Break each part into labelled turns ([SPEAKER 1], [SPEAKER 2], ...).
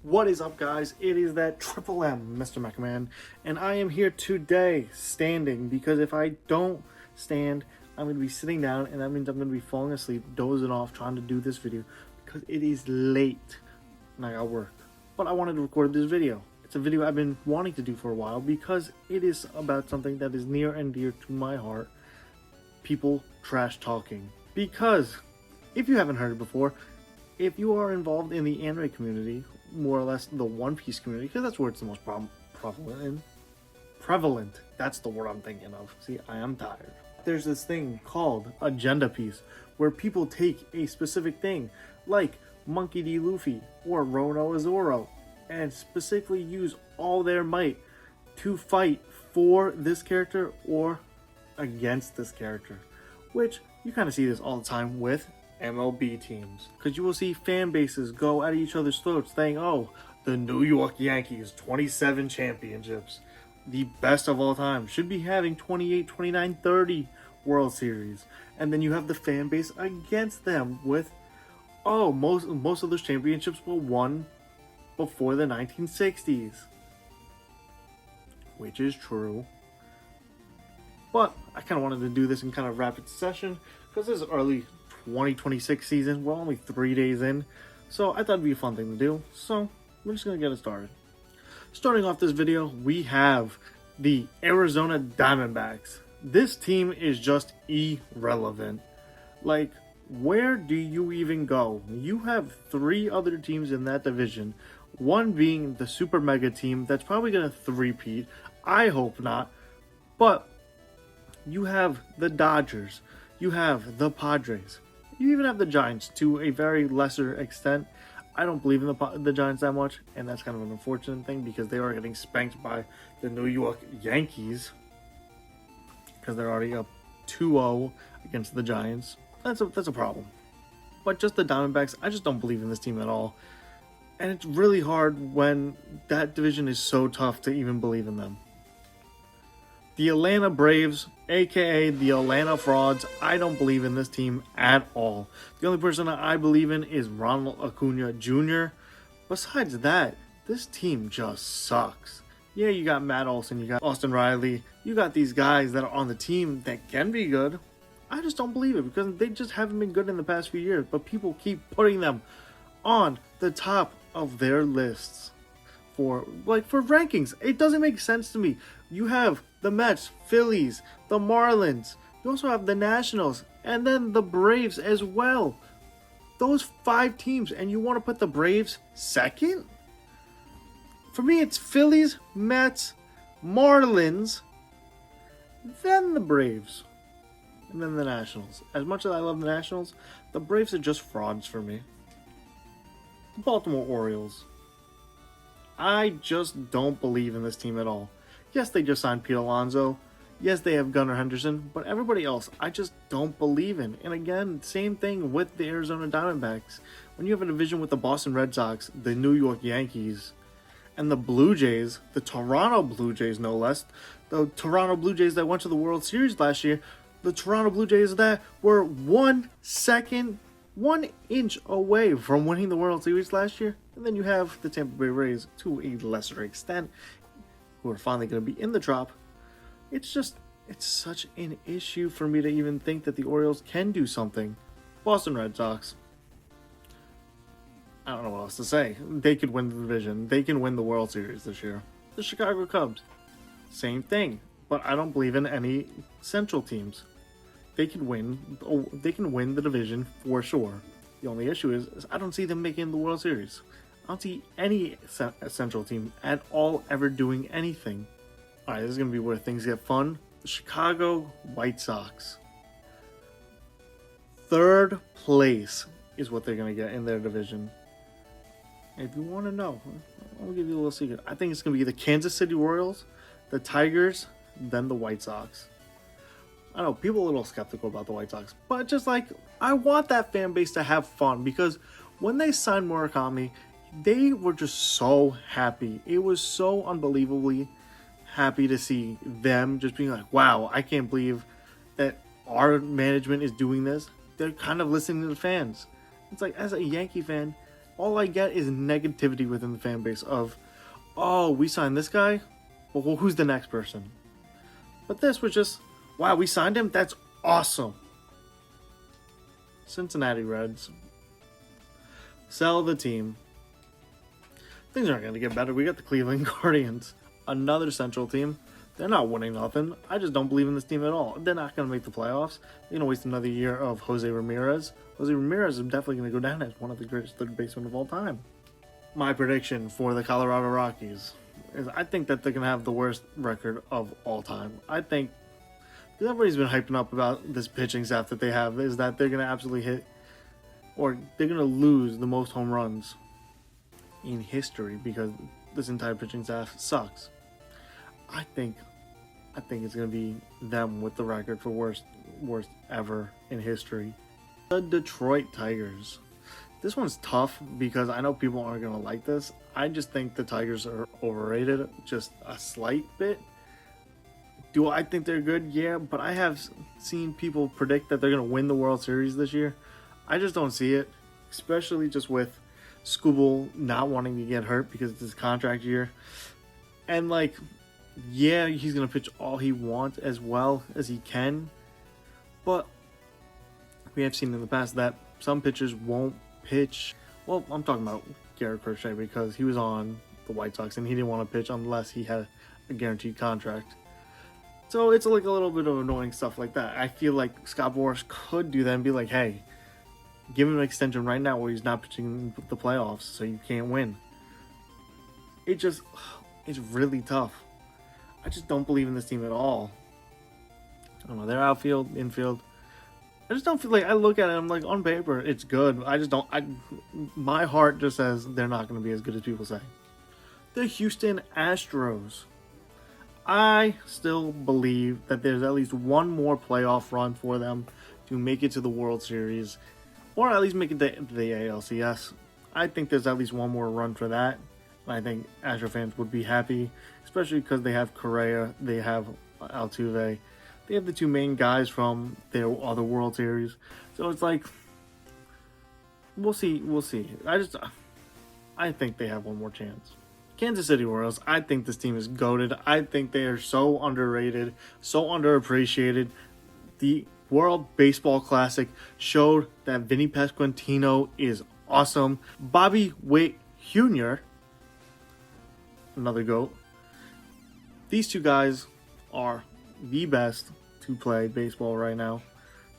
[SPEAKER 1] What is up, guys? It is that Triple M, Mr. Mechaman, and I am here today standing because if I don't stand, I'm going to be sitting down, and that means I'm going to be falling asleep, dozing off, trying to do this video because it is late and I got work. But I wanted to record this video. It's a video I've been wanting to do for a while because it is about something that is near and dear to my heart: people trash talking. Because if you haven't heard it before, if you are involved in the anime community, more or less the One Piece community, because that's where it's the most prevalent. That's the word I'm thinking of. See, I am tired. There's this thing called agenda piece, where people take a specific thing, like Monkey D. Luffy or Rono Azoro, and specifically use all their might to fight for this character or against this character. Which, you kind of see this all the time with MLB teams, because you will see fan bases go at each other's throats saying, oh, the New York Yankees 27 championships, the best of all time, should be having 28, 29, 30 World Series. And then you have the fan base against them with, oh, most of those championships were won before the 1960s, which is true. But I kind of wanted to do this in kind of rapid session because this is early 2026 season. We're only 3 days in, so I thought it'd be a fun thing to do. So we're just gonna get it started. Starting off this video, we have the Arizona Diamondbacks. This team is just irrelevant. Like, where do you even go? You have 3 other teams in that division, one being the super mega team that's probably gonna three-peat. I hope not. But you have the Dodgers, you have the Padres, you even have the Giants to a very lesser extent. I don't believe in the Giants that much, and that's kind of an unfortunate thing because they are getting spanked by the New York Yankees because they're already up 2-0 against the Giants. That's a problem. But just the Diamondbacks, I just don't believe in this team at all. And it's really hard when that division is so tough to even believe in them. The Atlanta Braves, aka the Atlanta Frauds, I don't believe in this team at all. The only person that I believe in is Ronald Acuna Jr. Besides that, this team just sucks. Yeah, you got Matt Olson, you got Austin Riley, you got these guys that are on the team that can be good. I just don't believe it because they just haven't been good in the past few years, but people keep putting them on the top of their lists for rankings. It doesn't make sense to me. You have the Mets, Phillies, the Marlins. You also have the Nationals, and then the Braves as well. Those 5 teams, and you want to put the Braves second? For me, it's Phillies, Mets, Marlins, then the Braves, and then the Nationals. As much as I love the Nationals, the Braves are just frauds for me. The Baltimore Orioles. I just don't believe in this team at all. Yes, they just signed Pete Alonso. Yes, they have Gunnar Henderson. But everybody else, I just don't believe in. And again, same thing with the Arizona Diamondbacks. When you have a division with the Boston Red Sox, the New York Yankees, and the Blue Jays, the Toronto Blue Jays no less, the Toronto Blue Jays that went to the World Series last year, the Toronto Blue Jays that were 1 inch away from winning the World Series last year. And then you have the Tampa Bay Rays, to a lesser extent, who are finally going to be in the drop. It's such an issue for me to even think that the Orioles can do something. Boston Red Sox, I don't know what else to say. They could win the division. They can win the World Series this year. The Chicago Cubs, same thing. But I don't believe in any Central teams. They can win the division for sure. The only issue is I don't see them making the World Series. I don't see any Central team at all ever doing anything. Alright, this is going to be where things get fun. The Chicago White Sox. 3rd place is what they're going to get in their division. And if you want to know, I'll give you a little secret. I think it's going to be the Kansas City Royals, the Tigers, then the White Sox. I know people are a little skeptical about the White Sox, but just like, I want that fan base to have fun because when they signed Murakami, they were just so happy. It was so unbelievably happy to see them just being like, wow, I can't believe that our management is doing this. They're kind of listening to the fans. It's like, as a Yankee fan, all I get is negativity within the fan base of, oh, we signed this guy? Well, who's the next person? But this was just, wow, we signed him? That's awesome. Cincinnati Reds. Sell the team. Things aren't going to get better. We got the Cleveland Guardians. Another Central team. They're not winning nothing. I just don't believe in this team at all. They're not going to make the playoffs. They're going to waste another year of Jose Ramirez. Jose Ramirez is definitely going to go down as one of the greatest third basemen of all time. My prediction for the Colorado Rockies is I think that they're going to have the worst record of all time. I think, because everybody's been hyping up about this pitching staff that they have, is that they're going to absolutely hit, or they're going to lose the most home runs in history because this entire pitching staff sucks. I think it's going to be them with the record for worst ever in history. The Detroit Tigers. This one's tough because I know people aren't going to like this. I just think the Tigers are overrated just a slight bit. Do I think they're good? Yeah, but I have seen people predict that they're going to win the World Series this year. I just don't see it, especially just with Skubal not wanting to get hurt because it's his contract year. And like, yeah, he's going to pitch all he wants as well as he can. But we have seen in the past that some pitchers won't pitch. Well, I'm talking about Garrett Crochet because he was on the White Sox and he didn't want to pitch unless he had a guaranteed contract. So it's like a little bit of annoying stuff like that. I feel like Scott Boras could do that and be like, hey, give him an extension right now where he's not pitching the playoffs so you can't win. It's really tough. I just don't believe in this team at all. I don't know, their outfield, infield. I just don't feel like, I look at it, I'm like, on paper, it's good. I just don't, my heart just says they're not going to be as good as people say. The Houston Astros. I still believe that there's at least one more playoff run for them to make it to the World Series, or at least make it to the ALCS. I think there's at least one more run for that. And I think Astro fans would be happy, especially because they have Correa, they have Altuve, they have the two main guys from their other World Series. So it's like, we'll see. I think they have one more chance. Kansas City Royals, I think this team is goated. I think they are so underrated, so underappreciated. The World Baseball Classic showed that Vinny Pasquantino is awesome. Bobby Witt Jr., another GOAT. These two guys are the best to play baseball right now.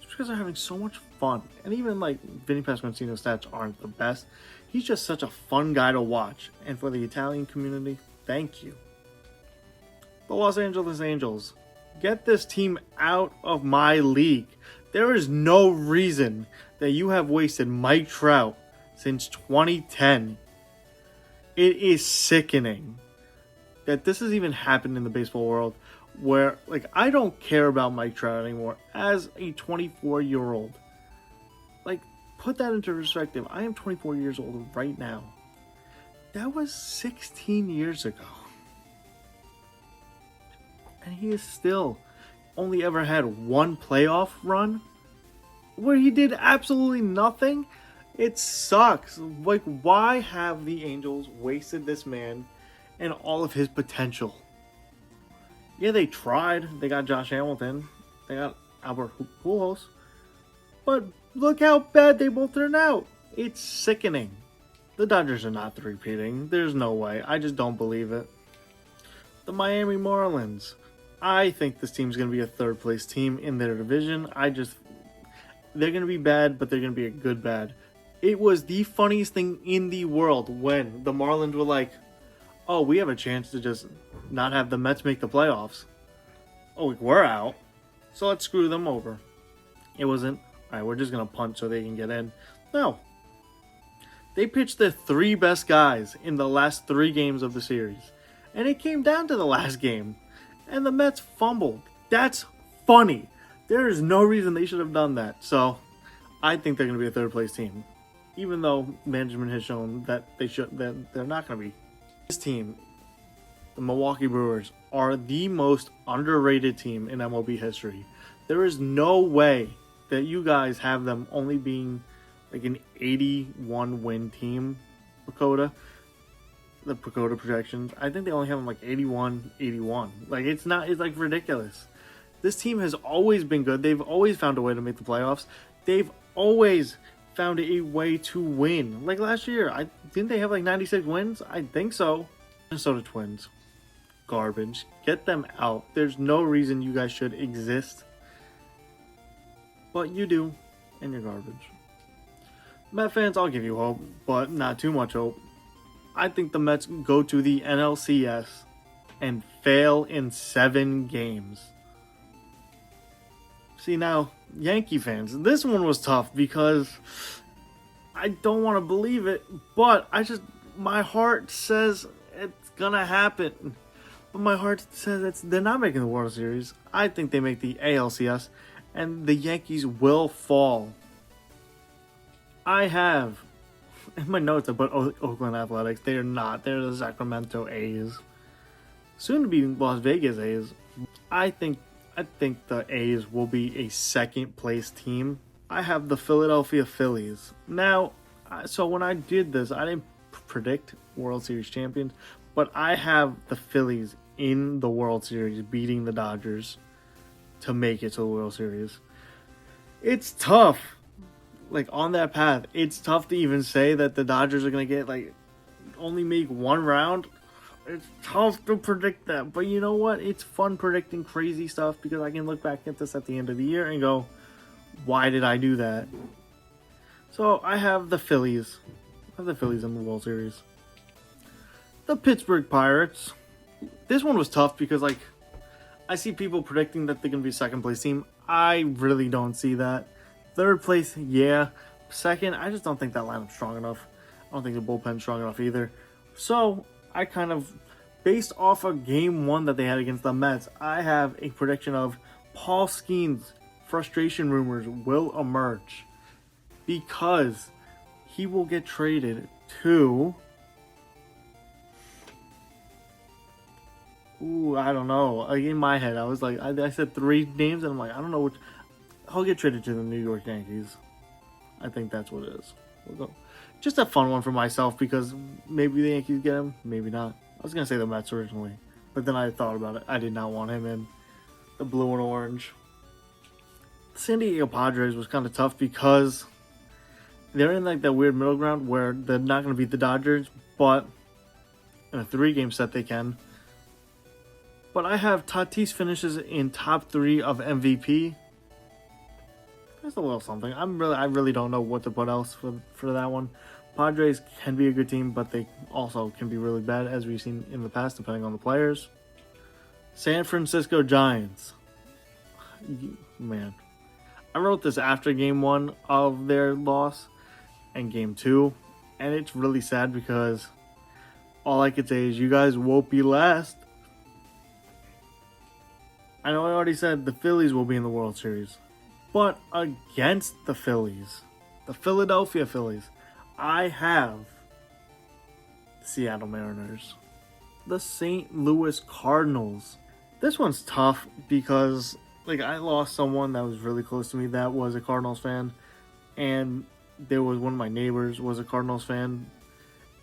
[SPEAKER 1] Just because they're having so much fun. And even like Vinny Pasquantino's stats aren't the best. He's just such a fun guy to watch. And for the Italian community, thank you. The Los Angeles Angels. Get this team out of my league. There is no reason that you have wasted Mike Trout since 2010. It is sickening that this has even happened in the baseball world where, like, I don't care about Mike Trout anymore as a 24-year-old. Like, put that into perspective. I am 24 years old right now. That was 16 years ago. And he is still only ever had one playoff run where he did absolutely nothing. It sucks. Like, why have the Angels wasted this man and all of his potential? Yeah, they tried. They got Josh Hamilton. They got Albert Pujols. But look how bad they both turned out. It's sickening. The Dodgers are not repeating. There's no way. I just don't believe it. The Miami Marlins. I think this team's going to be a third place team in their division. They're going to be bad, but they're going to be a good bad. It was the funniest thing in the world when the Marlins were like, oh, we have a chance to just not have the Mets make the playoffs. Oh, we're out. So let's screw them over. It wasn't, all right, we're just going to punt so they can get in. No. They pitched their three best guys in the last 3 games of the series. And it came down to the last game. And the Mets fumbled. That's funny. There is no reason they should have done that. So I think they're going to be a third place team. Even though management has shown that they're not going to be. This team, the Milwaukee Brewers, are the most underrated team in MLB history. There is no way that you guys have them only being like an 81 win team Pagoda. The Pagoda projections. I think they only have them like 81, 81. Like, it's like ridiculous. This team has always been good. They've always found a way to make the playoffs. They've always found a way to win. Like last year, didn't they have like 96 wins? I think so. Minnesota Twins. Garbage. Get them out. There's no reason you guys should exist. But you do, and you're garbage. Met fans, I'll give you hope, but not too much hope. I think the Mets go to the NLCS and fail in 7 games. See, now, Yankee fans, this one was tough because I don't want to believe it, but my heart says it's gonna happen. But my heart says they're not making the World Series. I think they make the ALCS, and the Yankees will fall. I have, in my notes, I put Oakland Athletics. They are not. They're the Sacramento A's. Soon to be Las Vegas A's. I think the A's will be a second place team. I have the Philadelphia Phillies. Now, so when I did this, I didn't predict World Series champions, but I have the Phillies in the World Series beating the Dodgers to make it to the World Series. It's tough. Like, on that path, it's tough to even say that the Dodgers are going to get, like, only make one round. It's tough to predict that. But you know what? It's fun predicting crazy stuff because I can look back at this at the end of the year and go, why did I do that? So I have the Phillies. I have the Phillies in the World Series. The Pittsburgh Pirates. This one was tough because, like, I see people predicting that they're going to be a second place team. I really don't see that. Third place, yeah. Second, I just don't think that lineup's strong enough. I don't think the bullpen's strong enough either. So, I kind of, based off of game 1 that they had against the Mets, I have a prediction of Paul Skeens' frustration rumors will emerge because he will get traded to... Ooh, I don't know. Like, in my head, I was like, I said 3 names, and I'm like, I don't know which... I'll get traded to the New York Yankees. I think that's what it is. We'll go. Just a fun one for myself because maybe the Yankees get him, maybe not. I was going to say the Mets originally, but then I thought about it. I did not want him in the blue and orange. The San Diego Padres was kind of tough because they're in like that weird middle ground where they're not going to beat the Dodgers, but in a 3-game set they can. But I have Tatis finishes in top 3 of MVP. That's a little something. I really don't know what to put else for that one. Padres can be a good team, but they also can be really bad, as we've seen in the past, depending on the players. San Francisco Giants. Man. I wrote this after game 1 of their loss and game 2, and it's really sad because all I could say is you guys won't be last. I know I already said the Phillies will be in the World Series. But against the Phillies, the Philadelphia Phillies, I have the Seattle Mariners, the St. Louis Cardinals. This one's tough because, like, I lost someone that was really close to me that was a Cardinals fan, and there was one of my neighbors was a Cardinals fan,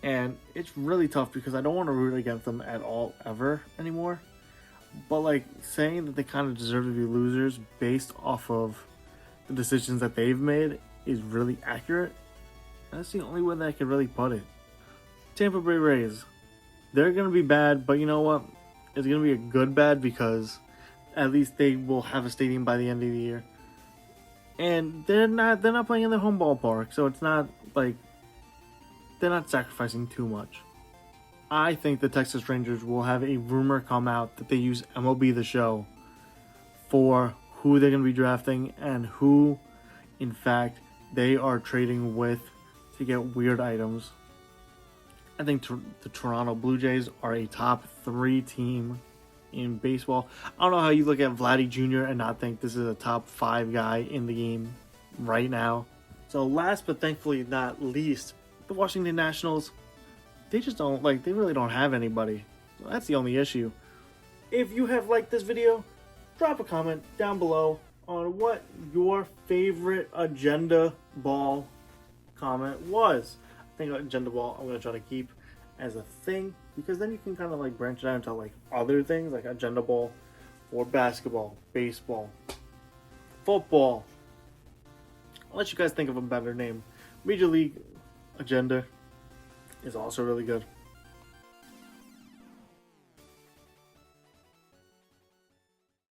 [SPEAKER 1] and it's really tough because I don't want to root against them at all ever anymore. But, like, saying that they kind of deserve to be losers based off of the decisions that they've made is really accurate. That's the only way that I can really put it. Tampa Bay Rays. They're going to be bad, but you know what? It's going to be a good bad because at least they will have a stadium by the end of the year. And they're not playing in their home ballpark, so it's not like they're not sacrificing too much. I think the Texas Rangers will have a rumor come out that they use MLB The Show for who they're going to be drafting and who, in fact, they are trading with to get weird items. I think the Toronto Blue Jays are a top 3 team in baseball. I don't know how you look at Vladdy Jr. and not think this is a top 5 guy in the game right now. So last but thankfully not least, the Washington Nationals, they just don't, like, they really don't have anybody. So that's the only issue. If you have liked this video, drop a comment down below on what your favorite agenda ball comment was. think Agenda Ball I'm gonna try to keep as a thing, because then you can kind of like branch it out into like other things, like Agenda Ball for basketball, baseball, football. I'll let you guys think of a better name. Major League Agenda is also really good.